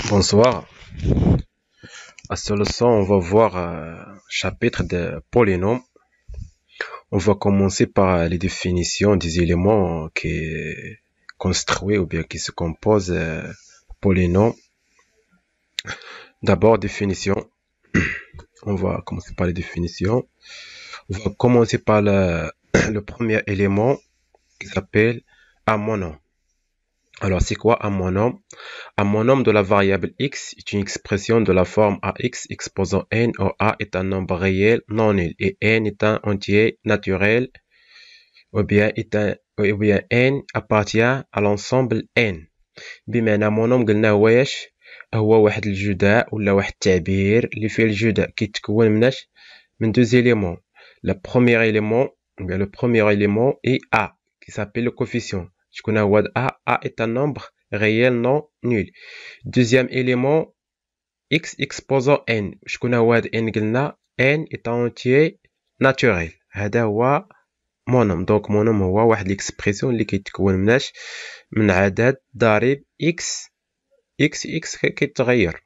Bonsoir. À ce leçon, on va voir un chapitre de polynômes. On va commencer par les définitions des éléments qui construisent ou bien qui se composent polynômes. D'abord, définition. On va commencer par les définitions. On va commencer par le premier élément qui s'appelle un monôme. Alors, c'est quoi un monôme? Un monôme de la variable x est une expression de la forme ax exposant n où a est un nombre réel non nul et n est un entier naturel ou bien n appartient à l'ensemble n. بمعنى monôme قلنا هو واحد الجداء ولا واحد التعبير اللي فيه الجداء كيتكون من deux éléments. Le premier élément est a qui s'appelle le coefficient. شكون هو a est un nombre réel non nul. Deuxième élément x exposant n. شكون هو هاد n قلنا n est un entier naturel. هذا هو monôme. Donc monôme هو واحد l'expression اللي كيتكون من عدد ضريب x كيتغير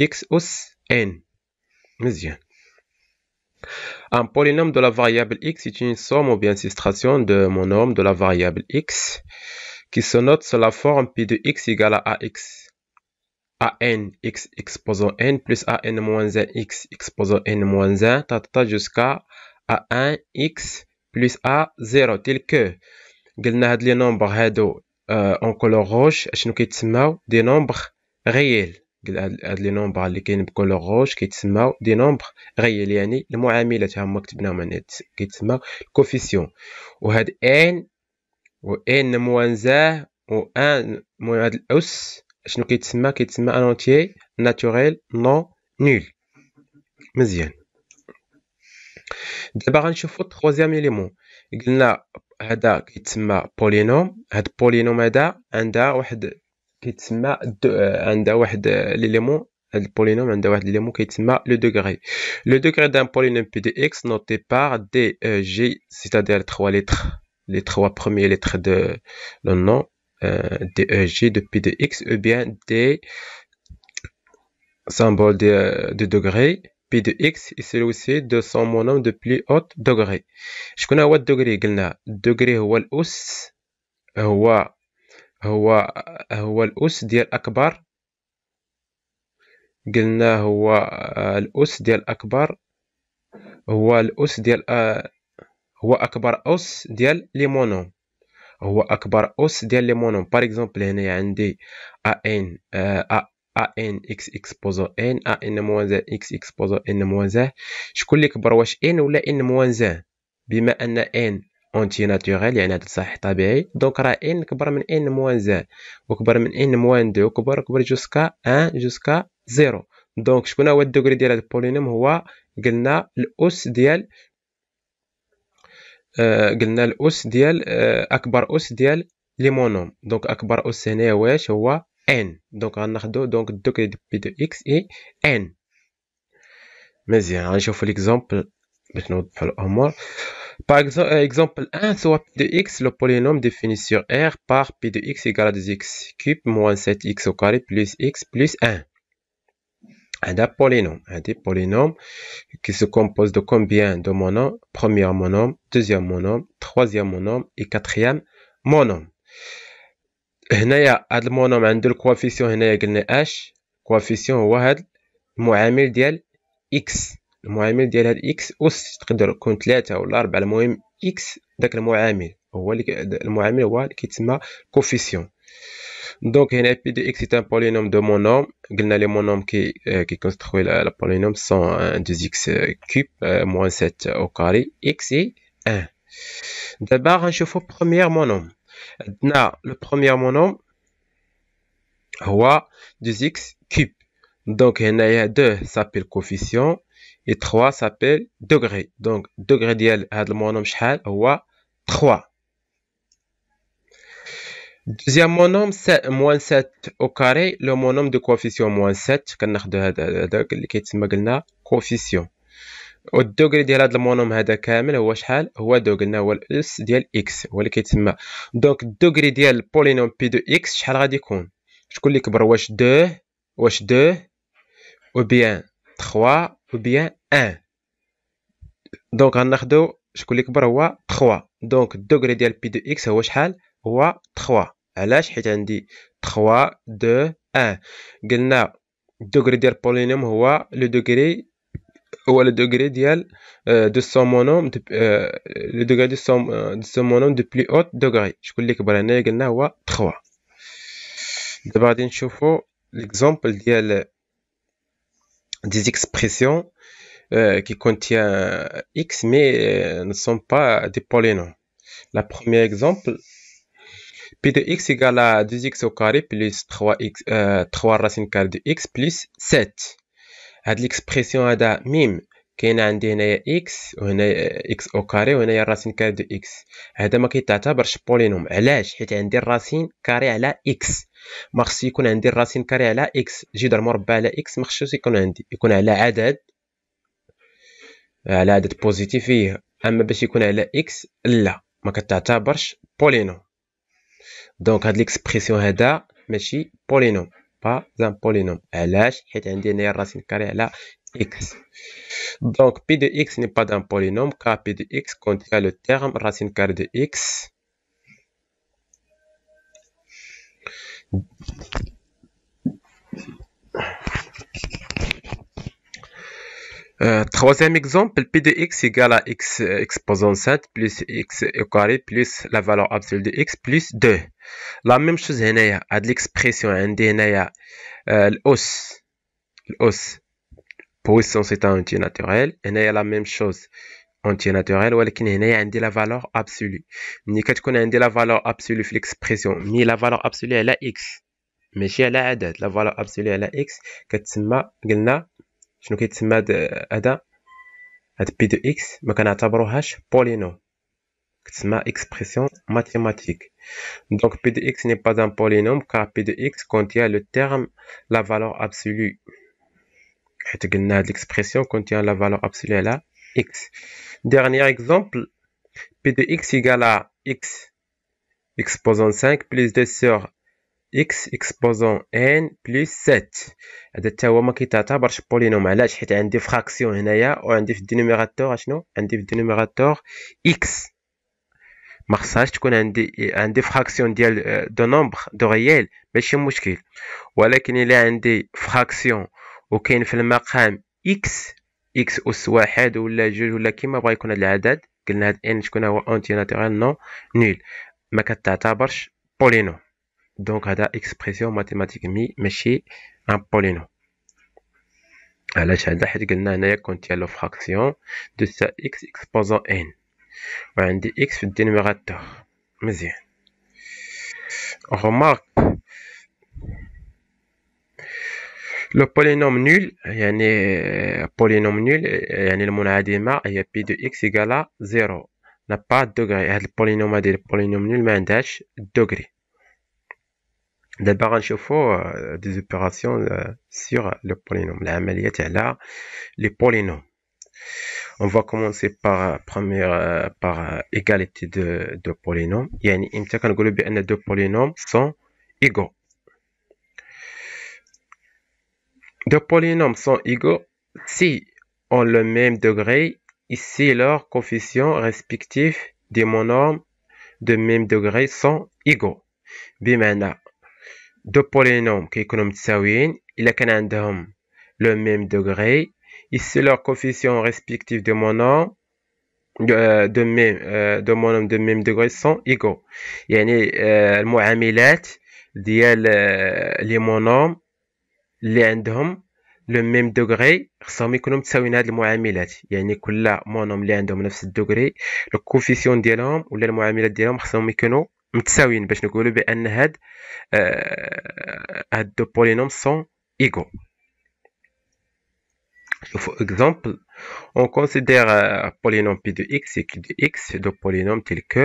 x أس n. مزيان. Un polynôme de la variable x est une somme ou bien soustraction de monôme de la variable x qui se note sous la forme P de x égale à ax. an x exposant n plus an moins 1 x exposant n moins 1 jusqu'à a1 x plus a0 tel que قلنا هاد لي نومبر هادو en couleur rouge اشنو كيتسماو دي نومبر réels. هاد لي نومبر اللي كاين بكولور روج كيتسماو دي نومبر غيال يعني المعاملات هما كتبناهم هنا كيتسماو كوفيسيون. وهاد ان و ان موان و ان موان هاد الاس شنو كيتسمى ان اونتيي ناتوريل نون نول. مزيان. دابا غنشوفو التروازيام اليمون. قلنا هذا كيتسمى بولينوم. هاد البولينوم هذا عندها واحد كيتسمى عندها واحد ليليمون. هاد البولينوم عندها واحد ليليمون كيتسمى لو دوغري. لو دوغري دان بولينوم بي دو اكس نوتي بار دي جي c'est-à-dire les trois premiers lettres de le nom de g de p de x ou bien des symboles de degré p de x et celui-ci de son monôme de plus haut degré. شكون هو الدوغري؟ قلنا الدوغري هو الأس هو الأس ديال أكبر. قلنا هو الأس ديال أكبر هو الأس ديال هو أكبر أس ديال لي مونوم. هو أكبر أس ديال لي مونوم. باغ إكزومبل هنايا عندي ان اكس اكسبوزون ان موان اكس اكسبوزون ان موان. شكون اللي كبر؟ واش ان ولا ان موان؟ بما أن ان اونتي ناتوريل يعني عدد صحيح طبيعي دونك راه ان كبر من ان موان وكبر من ان موان دو وكبر جوسكا ان جوسكا زيرو. دونك شكون هو الدوغري ديال هاد البولينوم؟ هو قلنا الأس ديال أكبر أس ديال لي مونوم. دونك أكبر أس هنايا واش هو n. دونك غناخدو دونك الدوغري دو بي دو اكس اي n. مزيان. غنشوفو ليكزومبل باش نوضحو الأمور. Par exemple 1, soit p de x, le polynôme défini sur R par p de x égale à 2x cube moins 7x au carré plus x plus 1. Un polynôme qui se compose de combien de monômes? Premier monôme, deuxième monôme, troisième monôme et quatrième monôme. هنايا هاد المونوم عنده الكوافيسيون. هنايا قلنا اش كوافيسيون هو هاد المعامل ديال x. المعامل ديال هاد x أس تقدر يكون 3 ولا 4. المهم x داك المعامل هو اللي كيتسمى كوفيسيون. دونك هنا بي دو x est un polynôme de monôme. قلنا لي مونوم qui construit le polynôme sont 2x cube moins 7 au carré x est 1. دابا غنشوفو premier monôme. عندنا le premier monôme هو 2x cube. دونك هنايا 2 s'appelle coefficient et 3 s'appelle degré. Donc degré ديال هاد المونوم شحال هو 3. Deuxième monôme moins 7 au carré. Le monôme de coefficient moins 7 كناخدو هذاك اللي كيتسمى قلنا coefficient. والدوغري ديال هاد المونوم هذا كامل هو شحال؟ هو 2. قلنا هو الأس ديال x هو اللي كيتسمى. دونك الدوغري ديال البولينوم بي دو x شحال غادي يكون؟ شكون اللي كبر؟ واش 2 ou bien 3 ou bien 1. دونك غناخدو شكون اللي كبر هو 3. دونك الدوغري ديال بي دو اكس هو شحال؟ هو 3. علاش؟ حيت عندي 3 2 1. قلنا الدوغري ديال بولينوم هو لو دوغري ديال دو سون مونوم لو دوغري دو سون مونوم دو بلي اوت دوغري. شكون اللي كبر هنايا؟ قلنا هو 3. دابا غادي نشوفو ليكزامبل ديال des expressions qui contiennent x mais ne sont pas des polynômes. Le premier exemple, p de x égale à 2x au carré plus 3 racine carrée de x plus 7. هاد l'expression هذا ميم كاين عندي هنايا x وهنا x au carré وهنايا racine carrée de x. هذا ما كيتعتبرش بولينوم. علاش؟ حيت عندي الراسين كاري على x. ما خصو يكون عندي الراسين كاري على x جذر مربع على x. ما خصوش يكون على عدد بوزيتيف فيه. اما باش يكون على x لا ما كتعتبرش بولينوم. دونك هاد ليكسبرسيون هذا ماشي بولينوم با زان بولينوم. علاش؟ حيت عندي هنايا الراسين كاري على x. Donc p de x n'est pas d'un polynôme car p de x contient le terme racine carrée de x. Troisième exemple, p de x égale à x exposant 7 plus x au carré plus la valeur absolue de x plus 2. La même chose هنايا. هاد l'expression عندي هنايا الأس puissance est un entier naturel. هنايا la même chose entier naturel ولكن هنايا عندي la valeur absolue. ملي كتكون عندي la valeur absolue في l'expression مي la valeur absolue على x ماشي على عدد. la valeur absolue على x كتسمى قلنا شنو كيتسمى هذا بي دو اكس ما كنعتبروهاش بولينوم كتسمى expression mathématique. Donc p de x n'est pas un polynôme car p de x contient le terme la valeur absolue. حيت قلنا هاد l'expression contient la valeur absolue على x. Dernier exemple, p de x égale à x exposant 5 plus 2 sur x exposant n plus 7. هذا حتى هو ما كيتعتبرش بولينوم. علاش؟ حيت عندي فراكسيون هنايا وعندي في الدينوميراتور اشنو؟ عندي في الدينوميراتور x. ما خصهاش تكون عندي فراكسيون ديال دو نومبر دو ريال ماشي مشكل. ولكن الا عندي فراكسيون وكاين في المقام x اس واحد ولا جوج ولا كيما بغا يكون هذا العدد قلنا هاد n شكون هو اونتي ناتورال نو نول ما كتعتبرش بولينوم. دونك هذا اكسبرسيون ماتيماتيك ماشي ان بولينوم. علاش هذا؟ حيت قلنا هنايا كونتيان لو فراكسيون دو سا اكس اكسبوزون ان وعندي اكس في الدينوميراتور. مزيان. remarque لو بولينوم نول يعني بولينوم نول يعني المنعدمه هي بي دو اكس ايكالا 0 نا با دوغري. هاد البولينوم ديال البولينوم نول ما عندهاش دوغري. دابا غنشوفو دي زوبيراسيون sur le polynôme العمليات على لي بولينوم. On va commencer par égalité de polynômes. يعني امتى كنقولوا بان دو polynômes sont égaux. Deux polynômes sont égaux si ont le même degré et si leurs coefficients respectifs des monomes de même degré sont égaux. بمعنى دو بولينوم كيكونوا متساويين الا كان عندهم لو ميم دوغري et si leurs coefficients respectifs de monome de même degré sont égaux. يعني المعاملات ديال لي مونوم اللي عندهم لو ميم دوغري خصهم يكونوا متساويين. هاد المعاملات يعني كل مونوم اللي عندهم نفس الدوغري لو كوفيسيون ديالهم ولا المعاملات ديالهم خصهم يكونوا متساويين باش نقولوا بان هاد دو بولينوم سون ايغو. شوفوا exemple, on considère polynôme p de x et q de x de polynômes tels que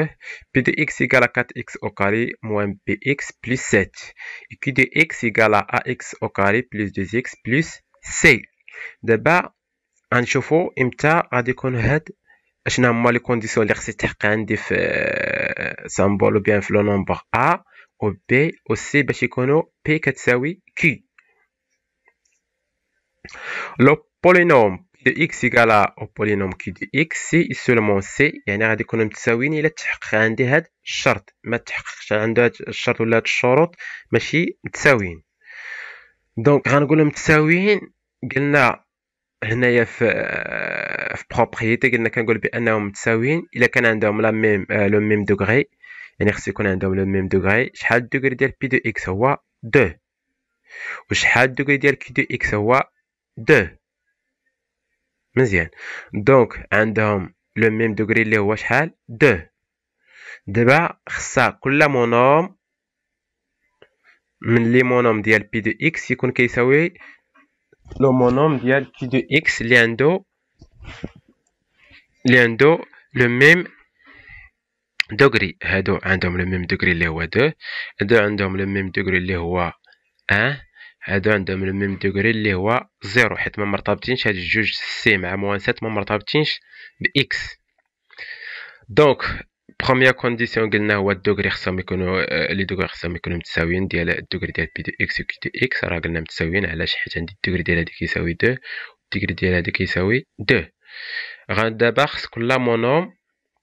p de x égale à 4x au carré moins bx plus 7 et q de x égale à ax au carré plus 2x plus c. دابا غنشوفوا امتى غادي يكون هاد اشنا هما لي كونديسيون اللي خصني تحقق عندي في سامبول بيان في لو نومبر a و B و C باش يكونوا P كتساوي Q. Le polynôme de x égale au polynôme q de x si et seulement c يعني غادي يكونوا متساويين الا تحقق عندي هاد الشرط. ما تحققش عنده هاد الشرط ولا هاد الشروط ماشي متساويين. دونك غنقولوا متساويين. قلنا هنايا في بروبريتي قلنا كنقول بانهم متساويين الا كان عندهم لا ميم لو ميم دوغري، يعني خص يكون عندهم لو ميم دوغري. شحال الدوغري ديال بي دو اكس هو 2 وشحال الدوغري ديال كي دو اكس هو 2. مزيان. دونك عندهم لو ميم دوغري اللي هو شحال 2. دابا خصها كل مونوم من لي مونوم ديال بي دو اكس يكون كيساوي لو مونوم ديال بي دو اكس اللي عنده لو ميم دوغري. هادو عندهم لو ميم دوغري اللي هو 2، هادو عندهم لو ميم دوغري اللي هو 1، هادو عندهم لو ميم دوغري اللي هو 0 حيت ما مرتبطينش هاد الجوج سي مع موان 7 ما مرتبطينش باكس. دونك بروميير كونديسيون قلنا هو الدوغري خصهم يكونوا لي دوغري خصهم يكونوا متساويين ديال الدوغري ديال بي دو اكس و كي دو اكس. راه قلنا متساويين علاش؟ حيت عندي الدوغري ديال هادي كيساوي 2 والدوغري ديال هادي كيساوي 2. دابا خص كل مونوم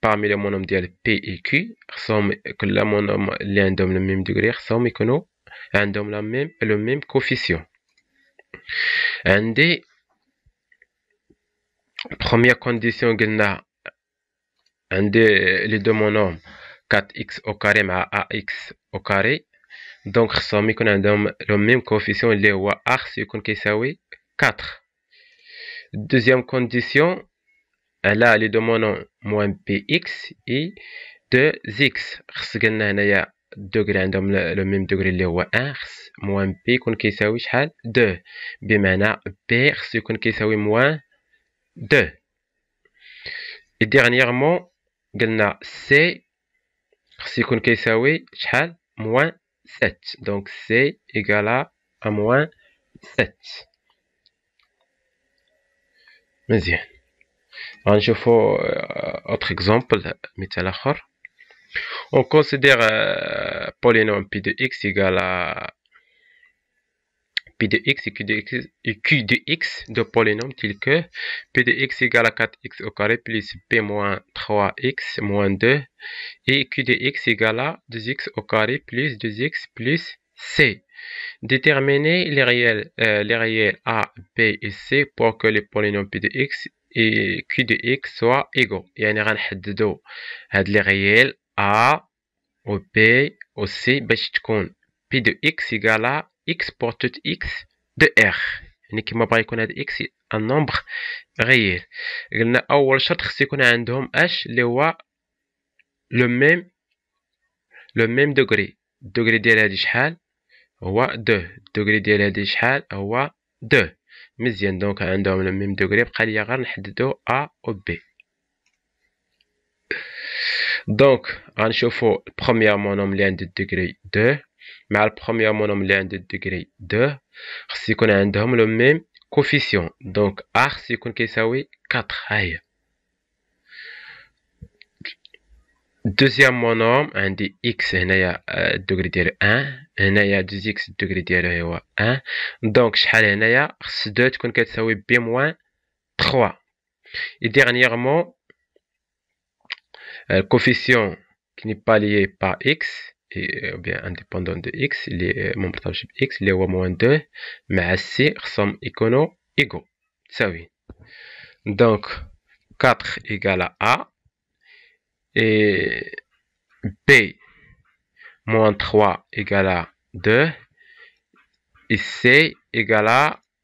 parmi les monômes ديال P et Q خصهم كل مونوم اللي عندهم لو ميم دوغري خصهم يكونوا عندهم لو ميم كوفيسيون. عندي première condition قلنا عندي لي دو مونوم 4x au carré مع ax au carré. دونك خصهم يكون عندهم لو ميم كوفيسيون اللي هو a خصو يكون كيساوي 4. deuxième condition على لي دو مونوم موان bx et 2x. خص قلنا هنايا الدوغري عندهم لو ميم دوغري اللي هو 1، خص موان بي يكون كيساوي شحال 2، بمعنى بي خصو يكون كيساوي موان 2. et dernièrement قلنا سي خص يكون كيساوي شحال موان 7. دونك سي ايكالا ا موان 7. مزيان. غنشوفو autre exemple مثال اخر. On considère polynôme p de x égale à p de x et q de x de polynôme tel que p de x égale à 4x au carré plus p moins 3x moins 2 et q de x égale à 2x au carré plus 2x plus c. Déterminer les réels a, b et c pour que les polynômes p de x et q de x soient égaux. يعني غنحددو هاد لي réels a و b و c باش تكون p de x égale à x pour tout x de r. يعني كيما بغا يكون هاد x un nombre réel. قلنا اول شرط خص يكون عندهم اش اللي هو لو ميم دوغري. الدوغري ديال هادي شحال هو 2، الدوغري ديال هادي شحال هو 2. مزيان. دونك عندهم لو ميم دوغري. بقى ليا غير نحددو a و b. دونك غنشوفو البروميير مونوم اللي عند الدوغري 2 مع البروميير مونوم اللي عند الدوغري 2 خص يكون عندهم لو ميم كوفيسيون. دونك a خص يكون كيساوي 4. ها هي. دوزيام مونوم عندي x هنايا الدوغري ديالو 1، هنايا 2x الدوغري ديالو هو 1. دونك شحال هنايا خص 2 تكون كتساوي b موان 3. et dernièrement le coefficient qui n'est pas lié par x et bien indépendant de x اللي ما مرتبطش ب x اللي هو موان 2 مع c خصهم يكونوا égaux تساويين. donc 4 égale à a et b moins 3 égale à 2 et c égale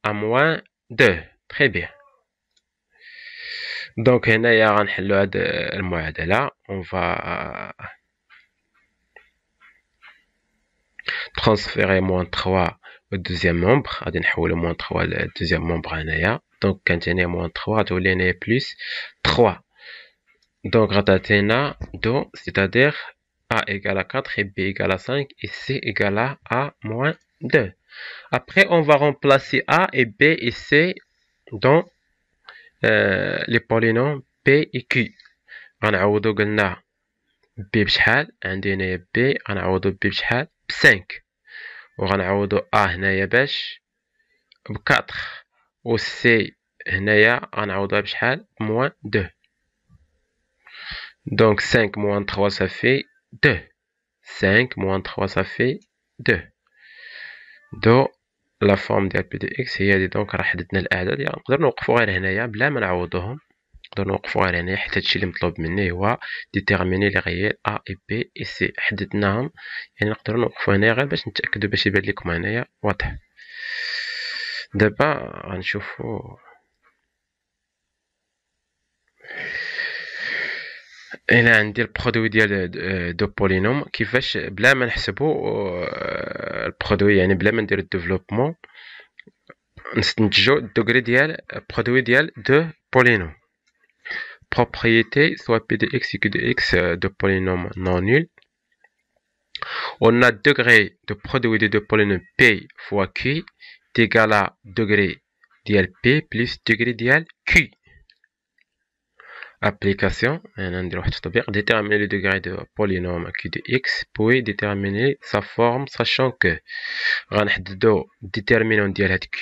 à moins 2. très bien. دونك هنايا غنحلو هاد المعادلة. on va transférer moins 3 au deuxième membre. غادي نحولو moins 3 ل deuxième membre هنايا. دونك كانت هنا moins 3 غتولي هنايا plus 3. دونك غتعطينا دو c'est-à-dire a égale à 4 et b égale à 5 et c égale à a moins 2. Après on va remplacer a et b et c dans les polynômes p et q. غنعوضو قلنا بي بشحال؟ عندي هنايا بي غنعوضو بي بشحال؟ بسانك، وغنعوضو هنايا باش بكاطخ، و سي هنايا غنعوضوها بشحال؟ بموان دو. دونك 5 moins 3 ça fait 2. 5 moins 3 ça fait 2. دو لا فورم ديال بي دو اكس هي هادي. دونك راه حددنا الاعداد، يعني نقدر نوقفو غير هنايا بلا ما نعوضوهم، نقدر نوقفو غير هنايا حيت هادشي اللي مطلوب مني هو ديتيرميني لي غيال ا اي بي اي سي، حددناهم. يعني نقدر نوقفو هنايا غير باش نتاكدو باش يبان لكم هنايا واضح. دابا غنشوفو الا عندي البرودوي ديال دو بولينوم كيفاش بلا ما نحسبو البرودوي، يعني بلا ما نديرو الديفلوبمون نستنتجو الدوغري ديال برودوي ديال دو بولينوم. propriété soit p de x égale de x de polynôme non nul. On a degré de produit de deux polynômes p fois q est égal à degré dial p plus degré dial q. Application, déterminer le degré de polynôme q de x, puis déterminer sa forme, sachant que déterminant dial q,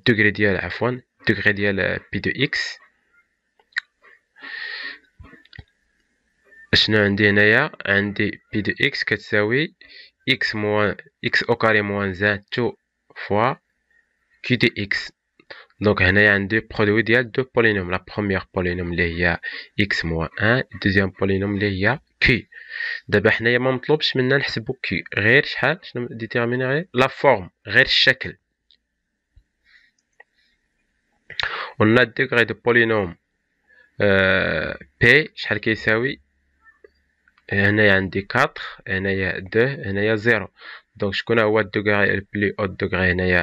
degré dial degré dial p de x. شنو عندي هنايا؟ عندي بي دو اكس كتساوي اكس موان اكس او كاري موان زان تو فوا كي دو اكس. دونك هنايا عندي برودوي ديال دو بولينوم، لا بروميير بولينوم اللي هي اكس موان ان، دوزيام بولينوم اللي هي كي. دابا حنايا ما مطلوبش منا نحسبو كي، غير شحال شنو ديتيرميني غير لا فورم، غير الشكل. قلنا الديغري دو بولينوم بي شحال كيساوي؟ هنايا عندي 4، هنايا 2، هنايا 0. دونك شكون هو الدوغري البلي او دوغري؟ هنايا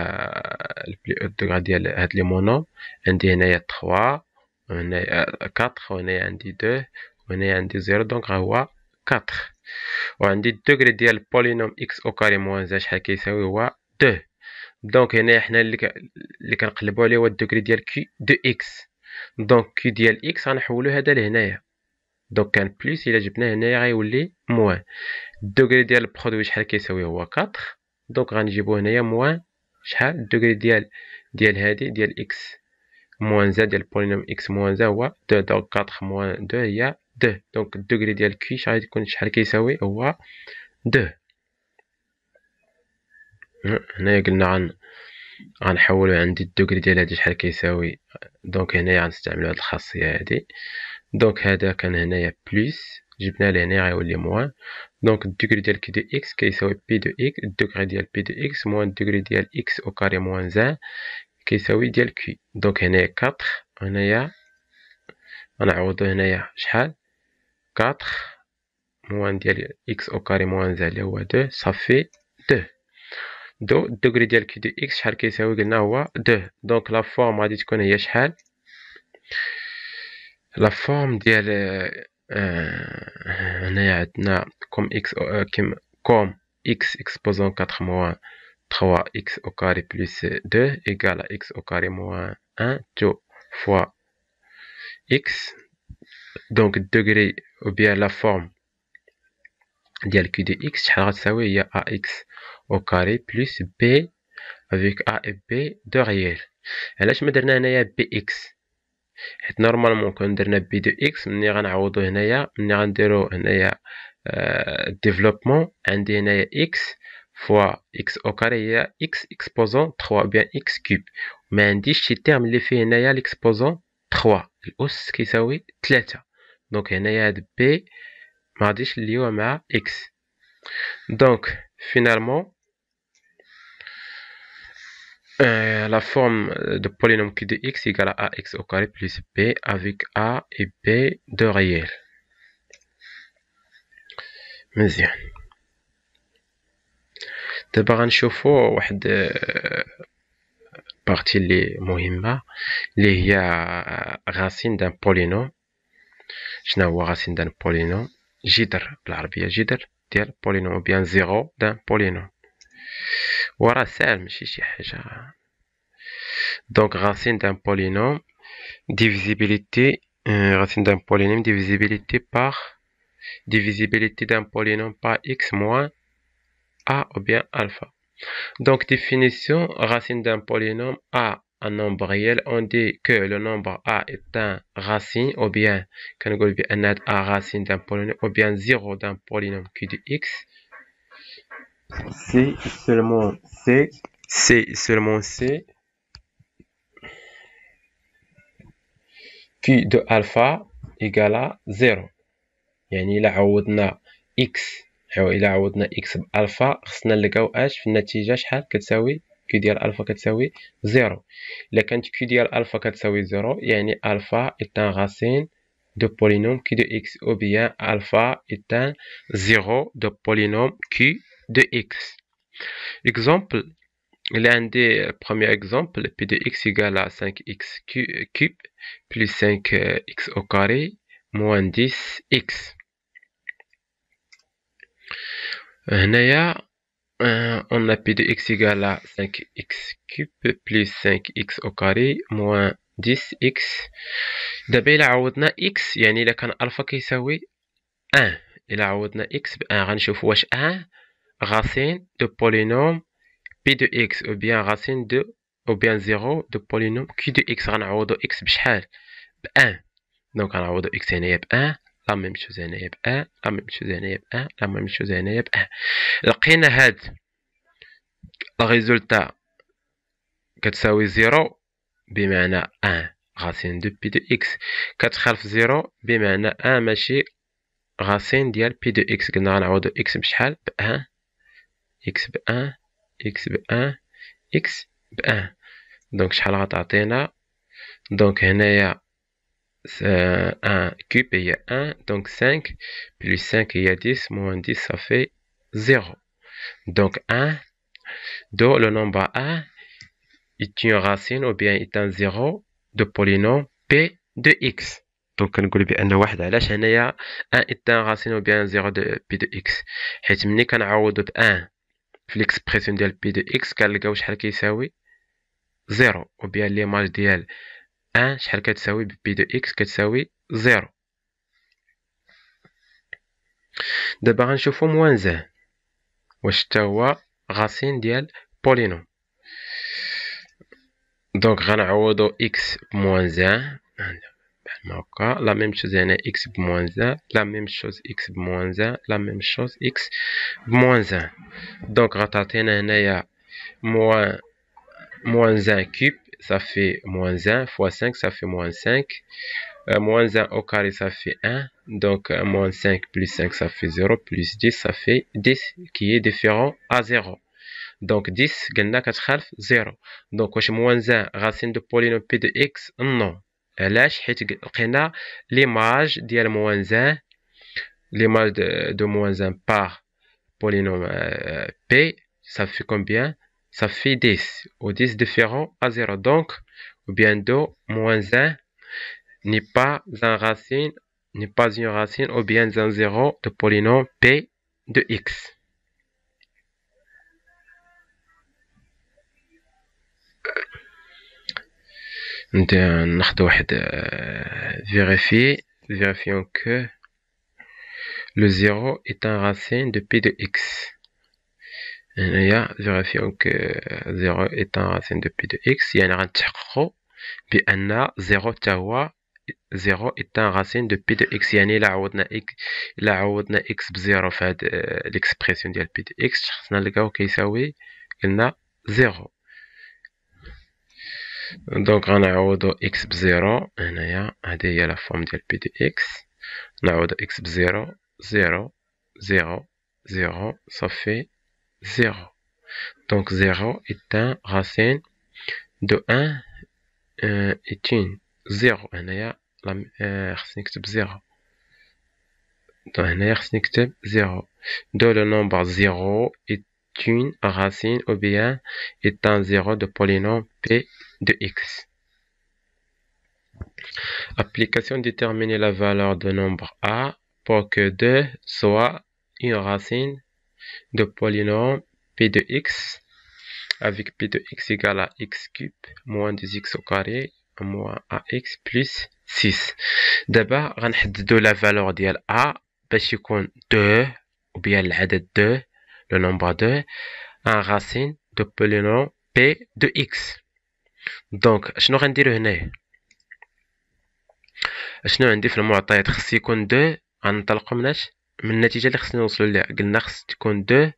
البلي او دوغري ديال هاد لي مونوم. عندي هنايا 3، هنايا 4، وهنايا عندي 2، وهنايا عندي 0. دونك ها هو 4. وعندي الدوغري ديال البولينوم اكس او كاري موان زان شحال كيساوي؟ هو 2. دونك هنايا حنا اللي كنقلبو عليه هو الدوغري ديال كي دو اكس. دونك كي ديال اكس غنحولو هذا لهنايا، دونك كان بليس الا جبناه هنايا غيولي موان. الدوغري ديال البرودوي شحال كيساوي؟ هو 4. دونك غنجيبو هنايا موان شحال؟ الدوغري ديال هادي ديال اكس موان زان ديال البولينوم اكس موان زان هو 2. دونك 4 موان 2 هي 2. دونك الدوغري ديال كي شحال غيكون؟ شحال كيساوي؟ هو 2. هنايا قلنا غنحولو عندي الدوغري ديال هادي شحال كيساوي. دونك هنايا غنستعملو هاد الخاصية هادي. دونك هذا كان هنايا بلس، جبنا لهنا غيولي موان. دونك الدوغري ديال كي دو اكس كيساوي بي دو اكس، الدوغري ديال بي دو اكس موان الدوغري ديال اكس او كاري موان زان كيساوي ديال كي. دونك هنايا 4، هنايا غنعوضو هنايا شحال؟ 4 موان ديال اكس او كاري موان زان اللي هو 2 صافي 2. دو الدوغري ديال كي دو اكس شحال كيساوي؟ قلنا هو 2. دونك لا فورم غادي تكون هي شحال؟ لا فورم ديال هنايا عندنا كوم اكس كوم اكس اكسبوزون 4 موان 3 اكس او كاري بلس 2 ايكال اكس او كاري موان 1 تو فوا اكس. دونك الدوغري او بيان لا فورم ديال كي دي اكس شحال غتساوي؟ هي ا اكس او كاري بلس بي افيك ا اي بي دو ريال. علاش ما درنا هنايا بي اكس؟ حيت نورمالمون كون درنا بي دو اكس ملي غنعوضو هنايا، ملي غنديرو هنايا ديفلوبمون، عندي هنايا اكس فوا اكس او كاري هي اكس اكسبوزون 3 بيان اكس كوب. ما عنديش شي تيرم اللي فيه هنايا ليكسبوزون 3، الاس كيساوي 3. دونك هنايا هاد بي ما غاديش نليوها مع اكس. دونك فينالمون la forme de polynôme q de x égale à ax au carré plus b avec a et b de réel. مزيان. دابا غنشوفو واحد بارتي اللي مهمة اللي هي غاسين دان بولينوم. شنو هو غاسين دان بولينوم؟ جذر بالعربية، جذر ديال بولينوم بيان زيرو دان بولينوم. وراه ساهل ماشي شي حاجة. Donc racine d'un polynôme, divisibilité Racine d'un polynôme, divisibilité d'un polynôme par x moins a ou bien alpha. Donc, définition, racine d'un polynôme a un nombre réel. On dit que le nombre a est un racine, ou bien, quand on dit un racine d'un polynôme, ou bien 0 d'un polynôme q de x. C'est seulement C q de alpha égale à 0. يعني إلا عوضنا x بألفا خصنا نلقاو اش في النتيجة شحال كتساوي q ديال ألفا كتساوي 0. إلا كانت q ديال ألفا كتساوي 0 يعني ألفا est un racine de polynôme q de x, ou bien alpha est un 0 de polynôme q de x. Exemple, il a un des premiers exemples, p de x égale à 5x cube plus 5x au carré moins 10x. هنايا on a p de x égale à 5x cube plus 5x au carré moins 10x. دابا إلا عوضنا x يعني إلا كان ألفا كيساوي 1، إلا عوضنا x ب 1 غنشوفو واش 1 racine de polynôme p de x ou bien racine de ou bien 0 de polynôme q de x. غنعوضو x بشحال ب 1، دونك غنعوضو x هنايا ب 1، لا ميم شوز هنايا ب 1، لا ميم شوز هنايا ب 1، لا ميم شوز هنايا ب 1. لقينا هاد الريزولتا كتساوي 0 بمعنى 1 racine de p de x كتخالف 0 بمعنى 1 ماشي racine ديال p de x. قلنا غنعوضو x بشحال ب 1، x ب 1، x ب 1، x ب 1. دونك شحال غتعطينا؟ دونك هنايا 1 cube هي 1، donc 5 plus 5 هي 10 moins 10 ça fait 0. Donc 1 dont le nombre 1 est une racine ou bien est un 0 de polynôme p de x. Donc كنقول بأن واحد علاش هنايا 1 est un racine ou bien 0 de p de x، حيت ملي كنعوضو ب 1 في l'expression ديال p de x كنلقاو شحال كيساوي 0، ou bien l'image ديال 1 شحال كتساوي ب p de x كتساوي 0. دابا غنشوفو موان 1 واش حتى هو racine ديال polynôme. دونك غنعوضو x بموان 1 بحال هكا، لا ميم شوز هنا x بموان 1، لا ميم شوز x بموان 1، لا ميم شوز x بموان 1. دونك غتعطينا هنايا موان 1 كوب ça fait moins 1 fois 5 ça fait moins 5. Moins 1 au carré ça fait 1, donc moins 5 plus 5 ça fait 0, plus 10 ça fait 10 qui est différent à 0. Donc 10 قلنا كتخالف 0. donc واش moins 1 racine de polynôme p de x؟ non. علاش؟ حيت لقينا l'image ديال moins 1، l'image de moins 1 par polynôme p ça fait combien؟ ça fait 10, ou 10 différent à 0. donc ou bien de moins 1 n'est pas une racine ou bien un 0 de polynôme p de x. Vérifions que le 0 est un racine de p de x. Vérifions que 0 est un racine de p de x. يعني غنتحققوا بأن 0 تا هو 0 est un racine de p de x. يعني إلا عوضنا x بزيرو في هاد l'expression ديال p de x خصنا نلقاو كيساوي قلنا 0. دونك غنعوضو x بزيرو هنايا، هادي هي لا فورم ديال p de x. نعوضو x بزيرو، 0 0 0 ça fait 0. donc 0 est un racine de 1 est une 0. هنايا خصني نكتب 0. هنايا خصني نكتب 0. donc le nombre 0 est une racine ou bien est un 0 de polynôme p de x. Application: déterminer la valeur de nombre a pour que 2 soit une racine de polynôme p de x avec p de x égale à x cube moins 2x au carré moins ax plus 6. دابا غنحددو لا فالور ديال A باش يكون 2 ou bien العدد 2 le nombre 2 en racine de polynôme P de X. دونك شنو غنديرو هنايا؟ شنو عندي في المعطيات؟ خص يكون 2 غنطلقو من النتيجة اللي خصنا نوصلو ليها. قلنا خص تكون 2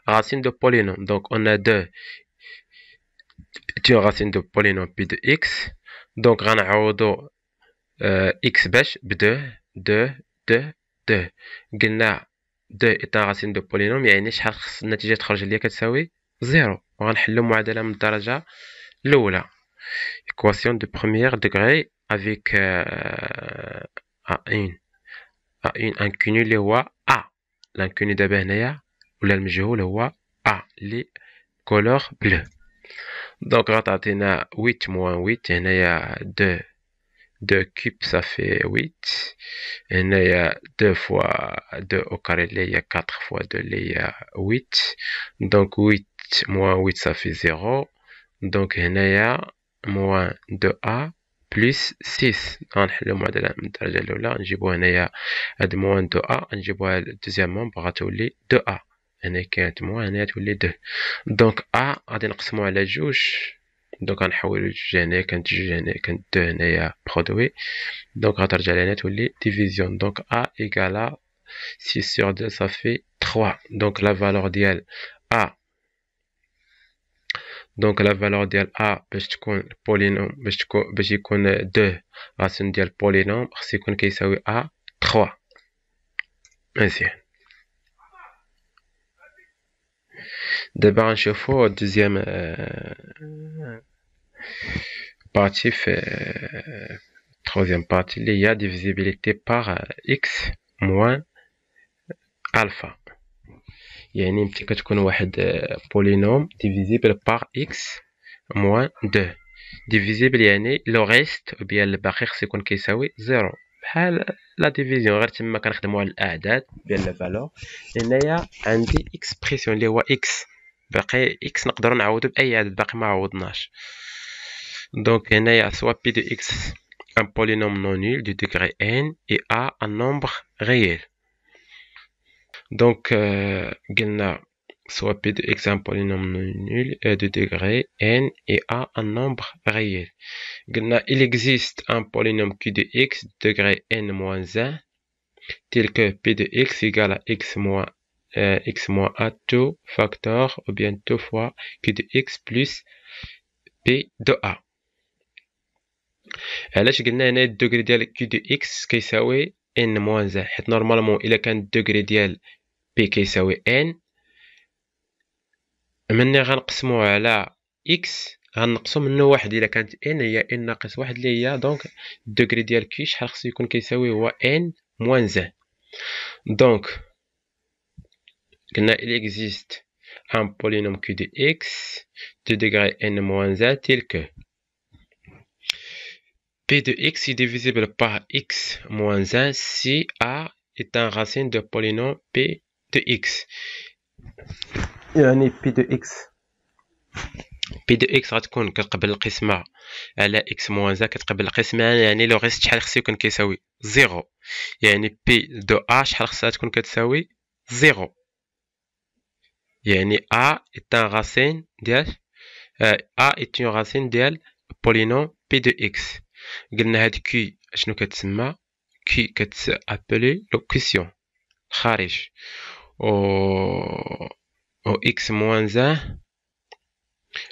racine de polynôme. Donc on a 2 est une racine de polynôme P de X. Donc غنعوضو X باش ب 2 2 2 2. قلنا 2 est un racine de polynôme يعني شحال خص النتيجة تخرج ليا كتساوي 0. وغنحلو معادلة من الدرجة الأولى. Équation de premier degré avec A1 inconnue اللي هو A. l'inconnu دابا هنايا ولا المجهول هو A اللي couleur bleu. Donc غتعطينا 8 moins 8 هنايا 2 cube ça fait 8. هنايا 2 fois 2 au carré اللي هي 4 fois 2 اللي هي 8. Donc 8 moins 8 ça fait 0. Donc هنايا moins 2A plus 6. غنحلو معادلة من الدرجة الأولى نجيبو هنايا هاد moins 2A نجيبوها للدوزيام مومبر غتولي 2A. هنا كانت moins هنا تولي 2. دونك A غادي نقسمو على جوج. دونك غنحولو جوج هنايا كانت جوج هنايا كانت 2 هنايا برودوي. دونك غترجع لنا تولي division. دونك A égale 6 sur 2 ça fait 3. دونك la valeur ديال A دونك لا فالور ديال A باش تكون بولينوم باش يكون 2 راسين ديال بولينوم خص يكون كيساوي A 3. مزيان. دابا غنشوفو الدوزيام بارتي في troisième partie اللي هي divisibilité par x moins alpha. يعني ملي كتكون واحد بولينوم ديفيزيبل بار x موان 2. ديفيزيبل يعني لو ريست بيان الباقي خص يكون كيساوي 0 بحال لا ديفيزيون غير تما كنخدمو على الاعداد بيان لا فالور. هنايا عندي اكسبريسيون اللي هو x باقي x نقدروا نعوضو باي عدد باقي ما عوضناش. دونك هنايا سوا p de x un polynôme non nul du degré n et a un nombre réel. Donc, قلنا soit p de x un polynôme non nul de degré n et a un nombre réel. قلنا il existe un polynôme q de x de degré n moins 1 tel que p de x égale à x moins a tout facteur ou bien tout fois q de x plus p de a. علاش قلنا هنا الدوغري ديال q de x كيساوي n moins 1 حيت نورمالمون الا كان الدوغري ديال p كيساوي n مني غنقسمو على x غنقصو منه واحد. الا كانت n هي n ناقص واحد اللي هي دونك الدوغري ديال q شحال خصو يكون كيساوي هو n moins 1. دونك قلنا il existe un polynôme q de x de degré n moins 1 tel que p de x est divisible par x moins 1 si a est un racine de polynôme p de x. يعني p de x غتكون كتقبل القسمة على x moins 1 كتقبل القسمة يعني لو ريست شحال خصو يكون كيساوي 0. يعني p de a شحال خصها تكون كتساوي 0. يعني a est un racine ديال a est une racine ديال polynôme p de x. قلنا هاد q شنو كتسمى؟ q كتابلي لو كوسيون خارج و x moins 1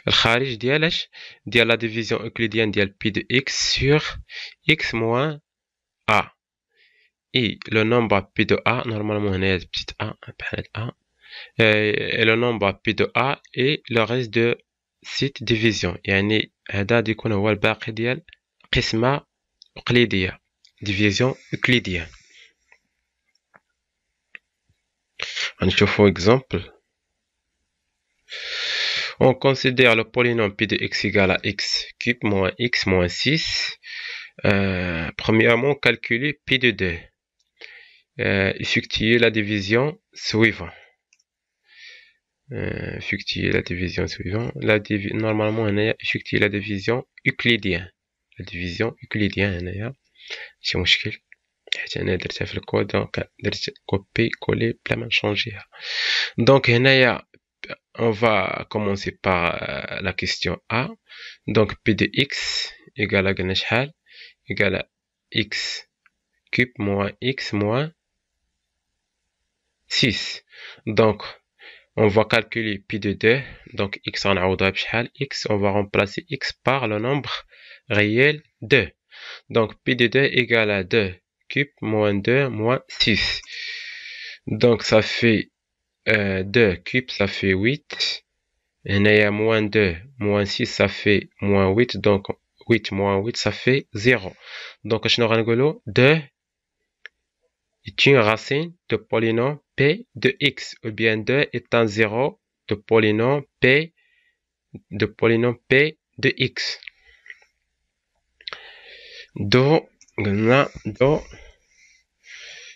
الخارج ديالاش ديال لا ديفيزيون اوكليديان ديال p de x sur x moins a et le nombre p de a normalement هنايا petite a بحال a et le nombre p de a et le reste de cette division. يعني هذا غادي يكون هو الباقي ديال قسمة أقليدية division euclidienne. غنشوفو exemple. On considère le polynôme p de x égale à x cube moins x moins 6. Premièrement, calculer p de 2. Effectuer la division suivante. Effectuer la division suivante. Normalement, on a effectué la division euclidienne. لا ديفيزيون يوكليديان هنايا ماشي مشكل، حيت انا درتها في الكود دونك درت كوبي كولي بلا ما نشونجيها. دونك هنايا on va commencer par la question A. Donc P de x égale à قلنا شحال égale à x cube moins x moins 6. Donc on va calculer pi de 2. Donc x غنعوضها بشحال x, on va remplacer x par le nombre réel 2. Donc pi de 2 égale à 2 cube moins 2 moins 6. Donc ça fait 2 cube, ça fait 8. Et il y a moins 2, moins 6, ça fait moins 8. Donc 8 moins 8, ça fait 0. Donc je vais 2 est une racine de polynôme P de x. Ou bien 2 est un 0 de polynôme P de x. Do, do,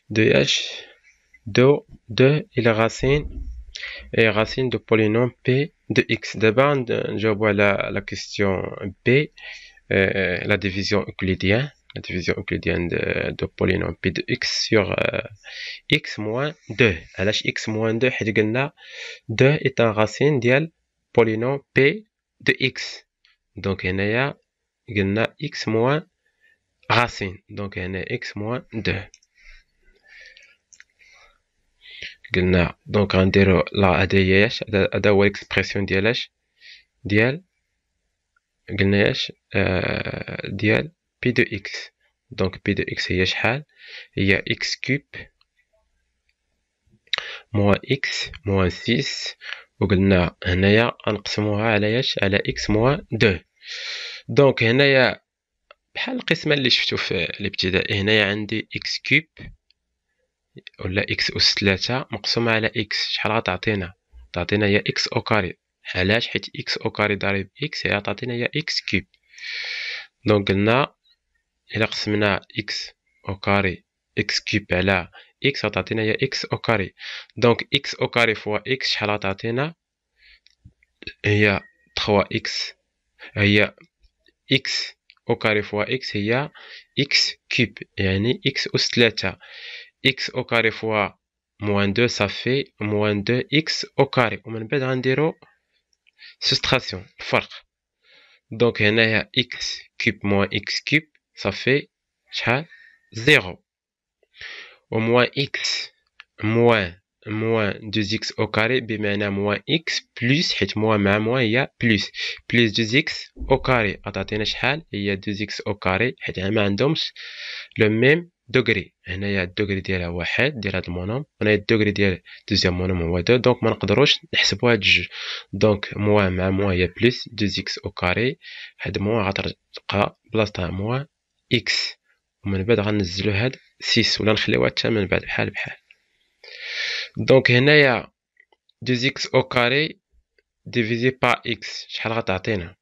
de h, do, 2 est la racine de polynôme P de x. D'abord, je vois la question B, la division euclidienne. La division euclidienne de polynôme P de x sur x moins 2. Alors, x moins 2, 2 est un racine de polynôme P de x. Donc, il y a x moins racine. Donc, il y a x moins 2. قلنا دونك غنديرو لا هذا هذا هو الاكسبرسيون ديال قلنا ديال بي دو اكس. دونك بي دو اكس هي شحال؟ هي اكس كوب موان اكس موان 6 وقلنا هنايا غنقسموها على على اكس موان 2. دونك هنايا بحال القسمه اللي شفتو في الابتدائي، هنايا عندي اكس كوب ولا اكس اس 3 مقسومة على اكس. شحال غتعطينا؟ تعطينا هي اكس او كاري. علاش؟ حيت اكس او كاري ضرب اكس هي تعطينا هي اكس كوب. دونك قلنا الا قسمنا اكس او كاري اكس كوب على اكس غتعطينا هي اكس او كاري. دونك اكس او كاري فوا اكس شحال غتعطينا؟ هي 3 اكس. هي اكس او كاري فوا اكس هي اكس كوب، يعني اكس اس 3. x au carré fois moins 2, ça fait moins 2x au carré. ومن بعد غنديرو soustraction الفرق. donc هنايا x cube moins x cube ça fait شحال؟ 0. و moins x moins 2x au carré بمعنى moins x plus، حيت moins مع moins هي plus 2x au carré غتعطينا شحال؟ هي 2x au carré، حيت ما عندهمش le même دوغري. هنايا الدوغري ديالها واحد ديال هاد المونوم، هنايا الدوغري ديال دوزيام مونوم هو 2. دونك ما نقدروش نحسبو هاد الجوج. دونك موان مع موان هي بلس 2x او كاري. هاد موان غتبقى بلاصتها موان x، ومن بعد غنزلو هاد 6 ولا نخليوها حتى من بعد بحال. دونك هنايا 2x او كاري ديفيزي با x شحال غتعطينا؟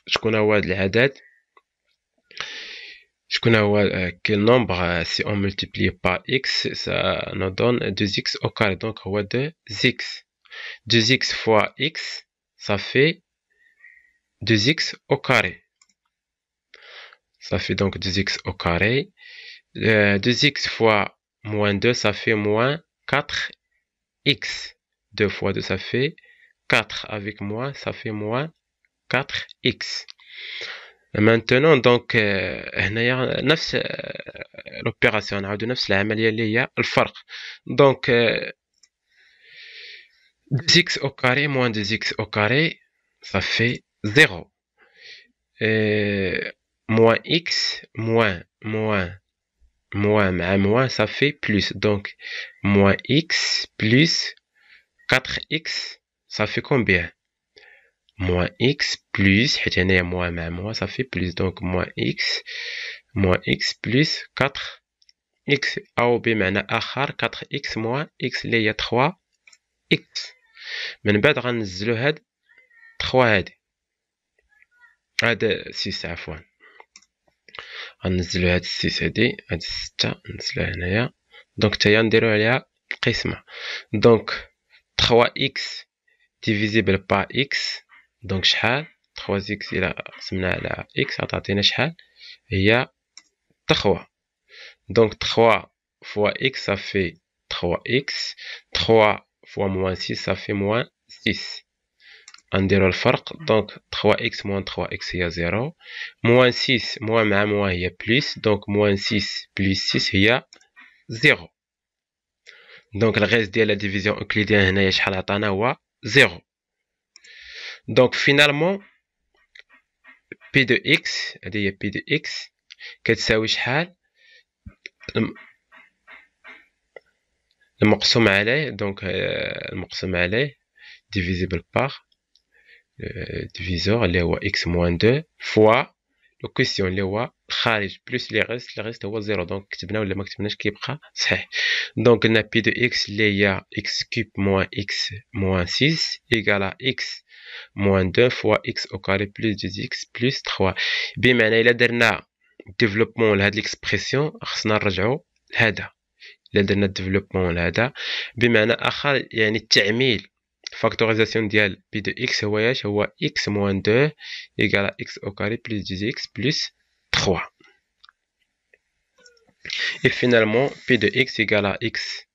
شكون هو هاد العدد؟ شكون هو quel nombre si on multiplie par x ça nous donne 2x au carré. donc هو 2x. 2x fois x ça fait 2x au carré. Ça fait donc 2x au carré. 2x fois moins 2 ça fait moins 4x. 2 fois 2 ça fait 4. avec moins ça fait moins 4x. Maintenant donc هنايا نفس l'opération نعاودو نفس العملية اللي هي الفرق. donc 2x au carré moins 2x au carré ça fait 0. moins x moins مع moins ça fait plus. donc moins x plus 4x ça fait combien? moins x plus, حيت هنايا moins مع moins ça fait plus. donc moins x plus 4x أو بمعنى آخر 4x moins x اللي هي 3x. من بعد غنزلو هاد 3 هاد 6 عفوا، غنزلو هاد 6 هاد 6 نزلوها هنايا. دونك تاهي نديرو عليها القسمة. دونك 3x divisable par x. دونك شحال 3x إلا قسمنا على x غتعطينا شحال؟ il y a 3. Donc 3 fois x, ça fait 3x. 3 fois moins 6, ça fait moins 6. نديرو الفرق. donc 3x moins 3x هي 0. moins 6 moins مع moins هي plus. donc moins 6 plus 6 هي 0. donc الغيز ديال لا ديفيزيون اوكليديان هنايا شحال عطانا هو 0. donc finalement p de x هذه هي p de x كتساوي شحال المقسوم عليه. donc المقسوم عليه divisible par divisor اللي هو x moins 2 fois لو كويسيون اللي هو خارج بلس لي غيست هو 0. دونك كتبنا ولا ما كتبناش كيبقى صحيح. دونك قلنا بي دو اكس اللي هي x كوب موان x موان 6 ايكال x موان 2 فوا x او كاري بلس 2x بلس 3. بمعنى الا درنا ديفلوبمون لهاد ليكسبرسيون خصنا نرجعو لهذا. الا درنا ديفلوبمون لهذا بمعنى اخر يعني التعميل فاكتوريزاسيون ديال بي دو اكس هو اش هو x موان 2 ايكال x au carré plus 2x plus 3. Et finalement p de x égale à x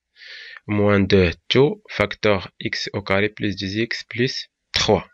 moins 2 tout facteur x au carré plus 2x plus 3.